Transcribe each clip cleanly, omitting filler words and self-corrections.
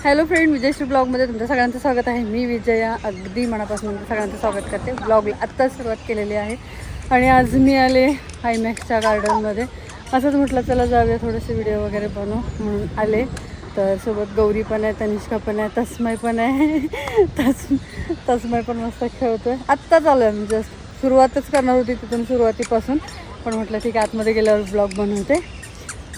Hello friend, विजयश्री ब्लॉगमध्ये तुमच्या सगळ्यांचं स्वागत आहे. मी विजया अगदी मनापासून सगळ्यांचं स्वागत करते. ब्लॉगला आत्ताच सुरुवात केलेली आहे आणि आज मी आले आयमॅक्सच्या गार्डनमध्ये. असंच म्हटलं चला जाऊया, थोडेसे व्हिडिओ वगैरे बनवू म्हणून आले. तर सोबत गौरी पण आहे, तनिष्का पण आहे, तस्मय पण आहे. तस्मय पण मस्त खेळतोय. आत्ताच आलो आहे, म्हणजे सुरुवातच करणार होती तिथून सुरुवातीपासून, पण म्हटलं ठीक आहे आतमध्ये गेल्यावर ब्लॉग बनवते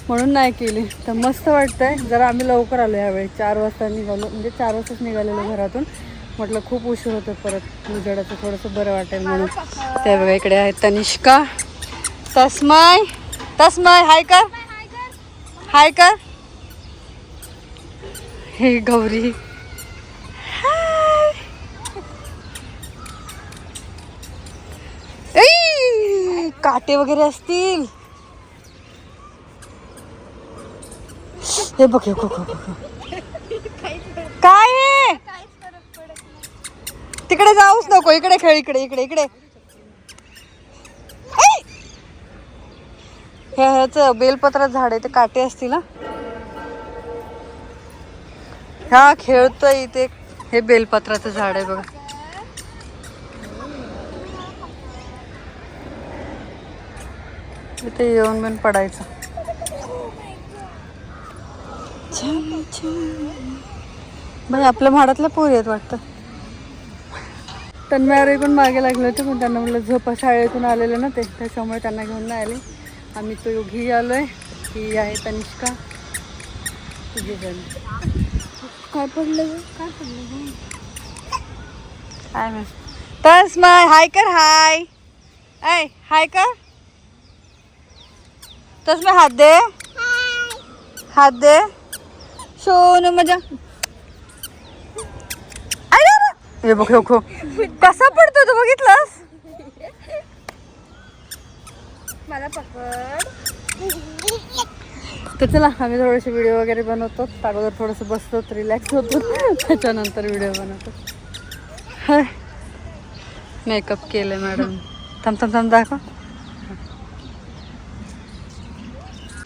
म्हणून नाही केली. तर मस्त वाटतंय. जरा आम्ही लवकर आलो यावेळी, 4 वाजता निघालो, म्हणजे 4 वाजताच निघालेलो घरातून. म्हटलं खूप उशीर होतो, परत उजेडाचं थोडंसं बरं वाटेल म्हणून. त्या बघा इकडे आहे तनिष्का, तस्मय. तस्मय हाय कर, हाय कर. हे गौरी, काटे वगैरे असतील. हे बघ हे काय आहे, तिकडे जाऊच नको, इकडे खेळ, इकडे इकडे इकडे. ह्याच बेलपत्र झाड आहे, ते काटे असतील ना. हा खेळतोय इथे. हे बेलपत्राचं झाड आहे बघा. इथे येऊन पण पडायचं. बाई आपल्या म्हाडातल्या पोरी आहेत वाटतं. तन्मयारे पण मागे लागले होते, पण त्यांना म्हटलं झोपा, शाळेतून आलेलं ना ते, त्याच्यामुळे त्यांना घेऊन नाही आले. आम्ही तो योगी आलोय. ही आहे तनिष्का. तुझी जण काय पडलं, काय पडलं काय नाही. तस्मय हाय कर, हाय. ऐ हाय कर. तस्मय हात दे, हात दे. सोन मजा. हे बघ खो कसा पडतो तू, बघितलास? मला पकड. तर चला आम्ही थोडेसे व्हिडिओ वगैरे बनवतो. अगोदर थोडंसं बसतो, रिलॅक्स होतो, त्याच्यानंतर व्हिडिओ बनवतो. हाय मेकअप केलं मॅडम. थांब दाखव.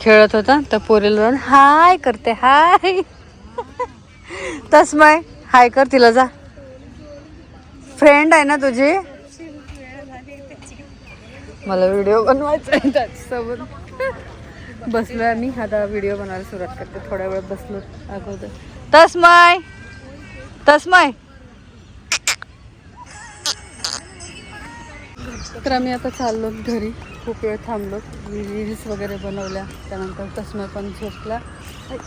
खेळत होता तर पोरीला जाऊन हाय करते. हाय तस्मय हाय कर तिला, जा. फ्रेंड आहे ना तुझी. मला व्हिडिओ बनवायचा आहे त्याच्यासोबत. बसलोय आम्ही, आता व्हिडिओ बनवायला सुरुवात करते. थोड्या वेळ बसलो अगोदर. तस्मय, तस्मय. तर आम्ही आता चाललो घरी. खूप वेळ थांबलो, रील्स वगैरे बनवल्या. त्यानंतर तस्मय पण झोपला,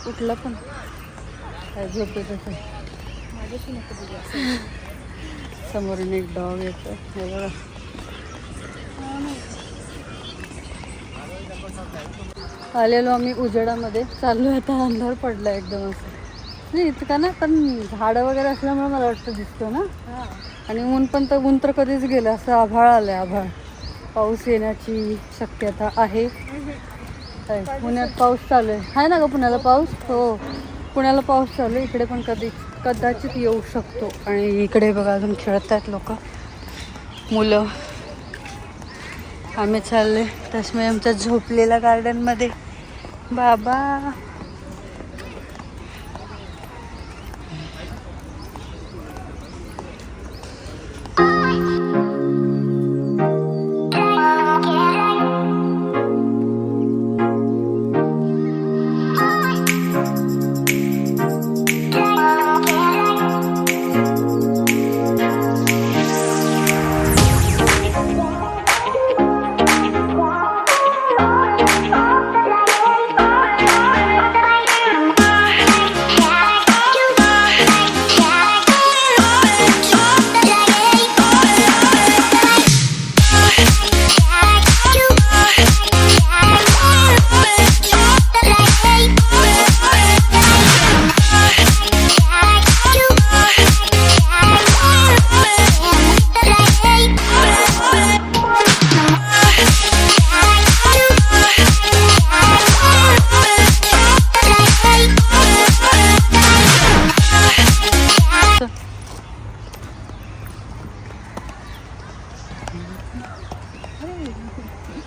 उठला पण काय झोपे तसं. समोरून एक डॉग येतो, हे बघा. आलेलो आम्ही उजेडामध्ये, चाललो आता. अंधार पडला एकदम असं. नाही इथं का ना, पण झाडं वगैरे असल्यामुळे मला वाटतं दिसतो ना. आणि ऊन पण, तर ऊन तर कधीच गेलं. असं आभाळ आलंय, आभाळ. पाऊस येण्याची शक्यता आहे. पुण्यात पाऊस चालू आहे ना ग, पुण्याला पाऊस. हो पुण्याला पाऊस चालू आहे. इकडे पण कदाचित येऊ शकतो. आणि इकडे बघा अजून खेळत आहेत लोक, मुलं. आम्ही चालले तस्मय आमच्या झोपलेला गार्डनमध्ये. बाबा